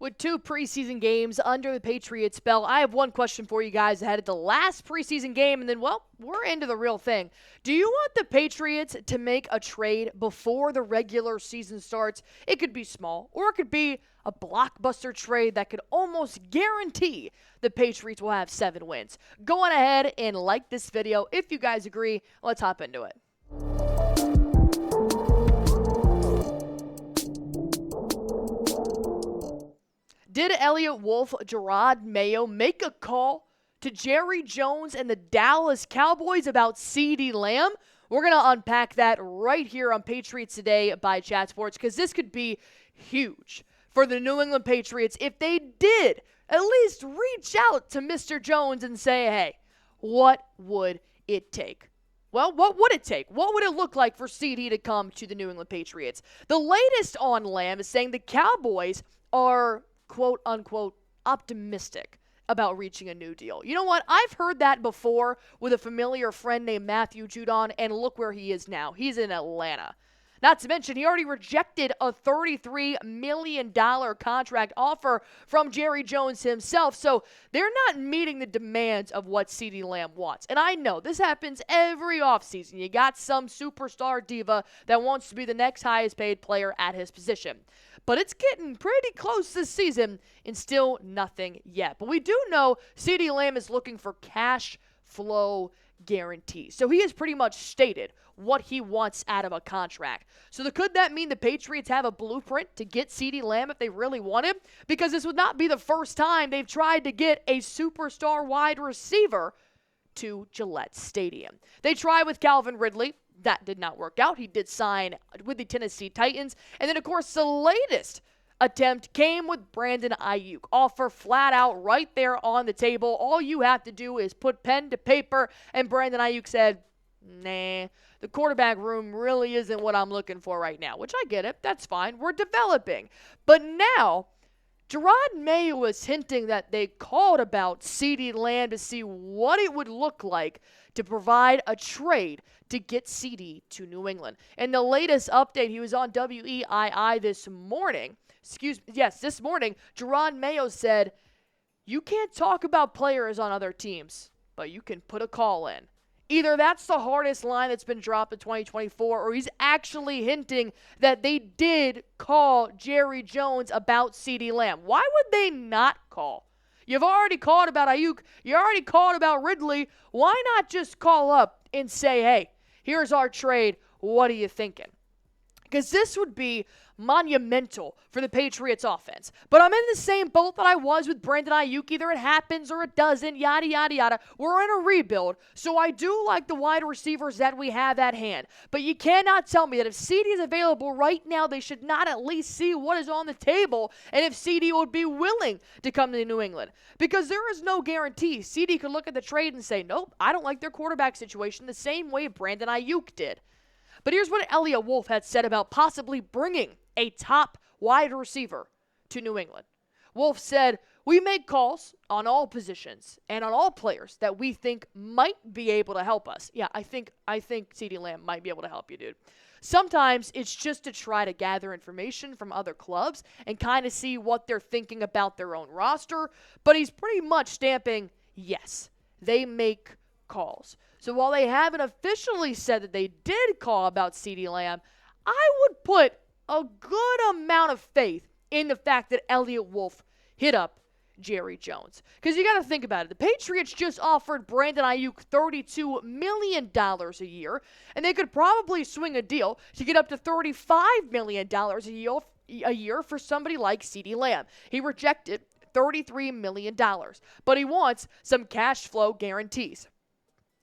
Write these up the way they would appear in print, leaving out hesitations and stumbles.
With 2 preseason games under the Patriots' belt, I have one question for you guys ahead of the last preseason game, and then, well, we're into the real thing. Do you want the Patriots to make a trade before the regular season starts? It could be small, or it could be a blockbuster trade that could almost guarantee the Patriots will have 7 wins. Go on ahead and like this video. If you guys agree, let's hop into it. Did Elliot Wolf, Jerod Mayo make a call to Jerry Jones and the Dallas Cowboys about CeeDee Lamb? We're going to unpack that right here on Patriots Today by Chat Sports, because this could be huge for the New England Patriots if they did at least reach out to Mr. Jones and say, hey, what would it take? Well, what would it take? What would it look like for CeeDee to come to the New England Patriots? The latest on Lamb is saying the Cowboys are quote-unquote optimistic about reaching a new deal. You know what? I've heard that before with a familiar friend named Matthew Judon, and look where he is now. He's in Atlanta. Not to mention, he already rejected a $33 million contract offer from Jerry Jones himself, so they're not meeting the demands of what CeeDee Lamb wants. And I know this happens every offseason. You got some superstar diva that wants to be the next highest paid player at his position. But it's getting pretty close this season and still nothing yet. But we do know CeeDee Lamb is looking for cash flow guarantees. So he has pretty much stated what he wants out of a contract. So could that mean the Patriots have a blueprint to get CeeDee Lamb if they really want him? Because this would not be the first time they've tried to get a superstar wide receiver to Gillette Stadium. They tried with Calvin Ridley. That did not work out. He did sign with the Tennessee Titans. And then, of course, the latest attempt came with Brandon Aiyuk. Offer flat out right there on the table. All you have to do is put pen to paper. And Brandon Aiyuk said, nah, the quarterback room really isn't what I'm looking for right now, which I get it. That's fine. We're developing. But now, Jerod Mayo was hinting that they called about CeeDee Lamb to see what it would look like to provide a trade to get CeeDee to New England. And the latest update, he was on WEII this morning. This morning, Jerod Mayo said, you can't talk about players on other teams, but you can put a call in. Either that's the hardest line that's been dropped in 2024, or he's actually hinting that they did call Jerry Jones about CeeDee Lamb. Why would they not call? You've already called about Aiyuk. You already called about Ridley. Why not just call up and say, hey, here's our trade. What are you thinking? Because this would be monumental for the Patriots offense. But I'm in the same boat that I was with Brandon Aiyuk. Either it happens or it doesn't, yada, yada, yada. We're in a rebuild, so I do like the wide receivers that we have at hand. But you cannot tell me that if CeeDee is available right now, they should not at least see what is on the table and if CeeDee would be willing to come to New England. Because there is no guarantee. CeeDee could look at the trade and say, nope, I don't like their quarterback situation the same way Brandon Aiyuk did. But here's what Elliot Wolf had said about possibly bringing a top wide receiver to New England. Wolf said, we make calls on all positions and on all players that we think might be able to help us. Yeah, I think CeeDee Lamb might be able to help you, dude. Sometimes it's just to try to gather information from other clubs and kind of see what they're thinking about their own roster. But he's pretty much stamping, yes, they make calls. So while they haven't officially said that they did call about CeeDee Lamb, I would put a good amount of faith in the fact that Elliot Wolf hit up Jerry Jones. Because you got to think about it. The Patriots just offered Brandon Aiyuk $32 million a year, and they could probably swing a deal to get up to $35 million a year for somebody like CeeDee Lamb. He rejected $33 million, but he wants some cash flow guarantees.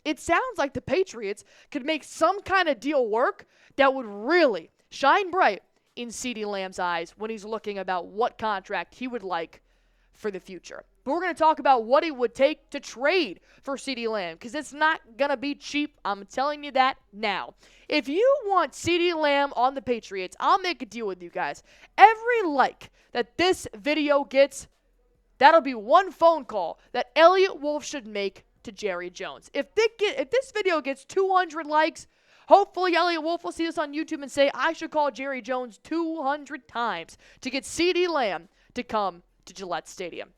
It sounds like the Patriots could make some kind of deal work that would really shine bright in CeeDee Lamb's eyes when he's looking about what contract he would like for the future. But we're going to talk about what it would take to trade for CeeDee Lamb, because it's not going to be cheap. I'm telling you that now. If you want CeeDee Lamb on the Patriots, I'll make a deal with you guys. Every like that this video gets, that'll be one phone call that Elliot Wolf should make to Jerry Jones. If this video gets 200 likes, hopefully Elliot Wolf will see this on YouTube and say, I should call Jerry Jones 200 times to get CeeDee Lamb to come to Gillette Stadium.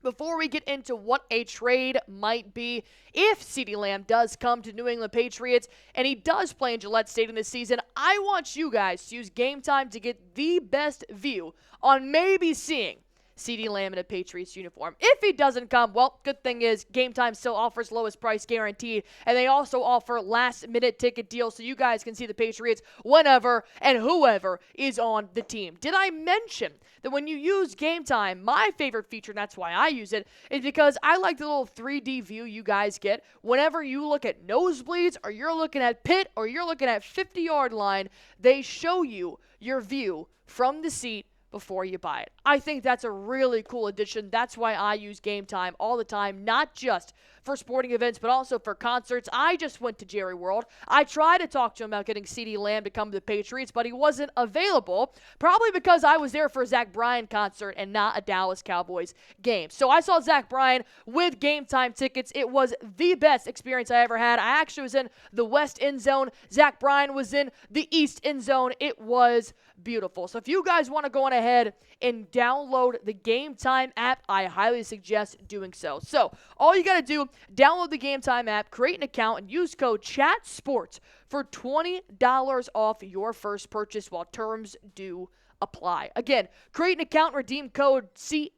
Before we get into what a trade might be, if CeeDee Lamb does come to New England Patriots and he does play in Gillette Stadium this season, I want you guys to use Game Time to get the best view on maybe seeing CeeDee Lamb in a Patriots uniform. If he doesn't come, well, good thing is Game Time still offers lowest price guaranteed, and they also offer last-minute ticket deals so you guys can see the Patriots whenever and whoever is on the team. Did I mention that when you use Game Time, my favorite feature, and that's why I use it, is because I like the little 3D view you guys get whenever you look at nosebleeds or you're looking at pit or you're looking at 50-yard line, they show you your view from the seat before you buy it. I think that's a really cool addition. That's why I use Game Time all the time, not just for sporting events, but also for concerts. I just went to Jerry World. I tried to talk to him about getting CeeDee Lamb to come to the Patriots, but he wasn't available, probably because I was there for a Zach Bryan concert and not a Dallas Cowboys game. So I saw Zach Bryan with Game Time tickets. It was the best experience I ever had. I actually was in the West end zone. Zach Bryan was in the East end zone. It was beautiful. So if you guys want to go on ahead and download the Game Time app, I highly suggest doing so. So all you got to do, download the Game Time app, create an account, and use code CHATSPORTS for $20 off your first purchase while terms do apply. Again, create an account, redeem code CHATSPORTS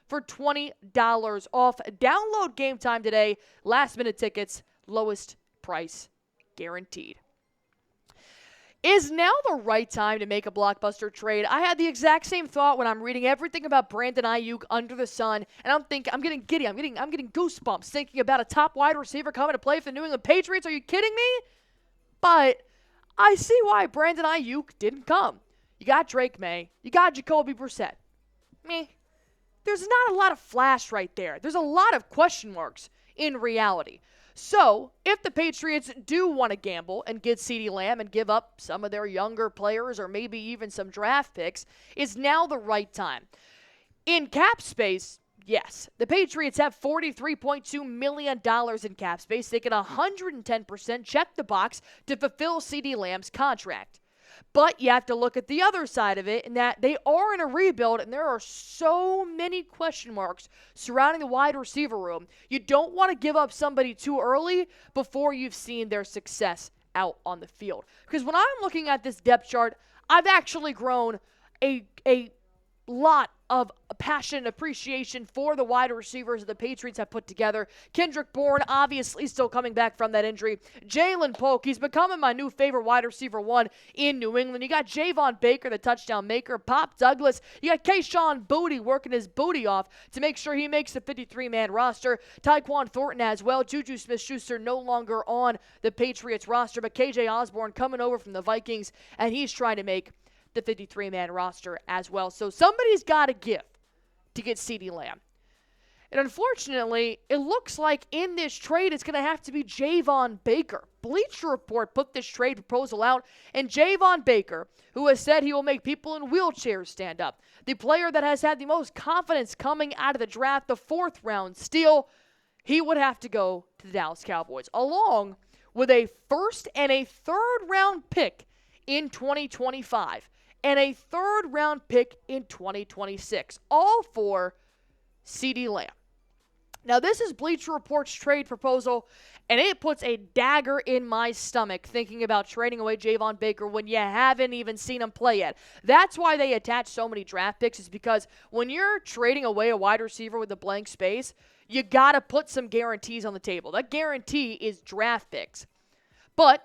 for $20 off. Download Game Time today. Last minute tickets, lowest price guaranteed. Is now the right time to make a blockbuster trade? I had the exact same thought when I'm reading everything about Brandon Aiyuk under the sun, and I'm getting giddy. I'm getting goosebumps thinking about a top wide receiver coming to play for the New England Patriots. Are you kidding me? But I see why Brandon Aiyuk didn't come. You got Drake May. You got Jacoby Brissett. There's not a lot of flash right there. There's a lot of question marks in reality. So, if the Patriots do want to gamble and get CeeDee Lamb and give up some of their younger players or maybe even some draft picks, is now the right time. In cap space, yes, the Patriots have $43.2 million in cap space. They can 110% check the box to fulfill CeeDee Lamb's contract. But you have to look at the other side of it, in that they are in a rebuild, and there are so many question marks surrounding the wide receiver room. You don't want to give up somebody too early before you've seen their success out on the field. Because when I'm looking at this depth chart, I've actually grown a lot of passion and appreciation for the wide receivers that the Patriots have put together. Kendrick Bourne, obviously still coming back from that injury. Jalen Polk, he's becoming my new favorite wide receiver one in New England. You got Javon Baker, the touchdown maker. Pop Douglas. You got Kayshawn Boutte working his booty off to make sure he makes the 53-man roster. Tyquan Thornton as well. Juju Smith-Schuster no longer on the Patriots roster, but KJ Osborne coming over from the Vikings, and he's trying to make the 53-man roster as well. So somebody's got to give to get CeeDee Lamb. And unfortunately, it looks like in this trade, it's going to have to be Javon Baker. Bleacher Report put this trade proposal out, and Javon Baker, who has said he will make people in wheelchairs stand up, the player that has had the most confidence coming out of the draft, the fourth-round steal, he would have to go to the Dallas Cowboys, along with a first and a third-round pick in 2025. And a third-round pick in 2026, all for CeeDee Lamb. Now, this is Bleacher Report's trade proposal, and it puts a dagger in my stomach thinking about trading away Javon Baker when you haven't even seen him play yet. That's why they attach so many draft picks, is because when you're trading away a wide receiver with a blank space, you got to put some guarantees on the table. That guarantee is draft picks. But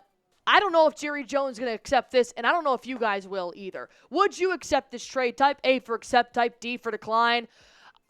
I don't know if Jerry Jones is going to accept this, and I don't know if you guys will either. Would you accept this trade? Type A for accept, type D for decline.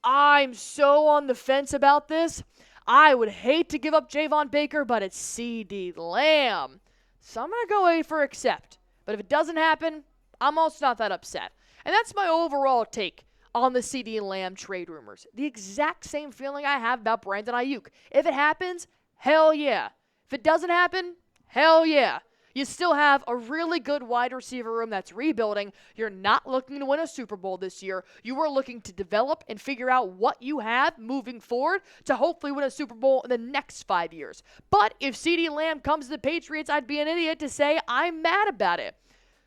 I'm so on the fence about this. I would hate to give up Javon Baker, but it's CeeDee Lamb. So I'm going to go A for accept. But if it doesn't happen, I'm also not that upset. And that's my overall take on the CeeDee Lamb trade rumors. The exact same feeling I have about Brandon Aiyuk. If it happens, hell yeah. If it doesn't happen, hell yeah. You still have a really good wide receiver room that's rebuilding. You're not looking to win a Super Bowl this year. You are looking to develop and figure out what you have moving forward to hopefully win a Super Bowl in the next 5 years. But if CeeDee Lamb comes to the Patriots, I'd be an idiot to say I'm mad about it.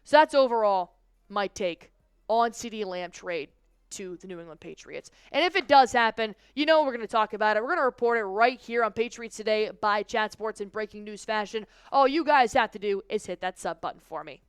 So that's overall my take on CeeDee Lamb trade to the New England Patriots. And if it does happen, you know we're going to talk about it. We're going to report it right here on Patriots Today by Chat Sports in breaking news fashion. All you guys have to do is hit that sub button for me.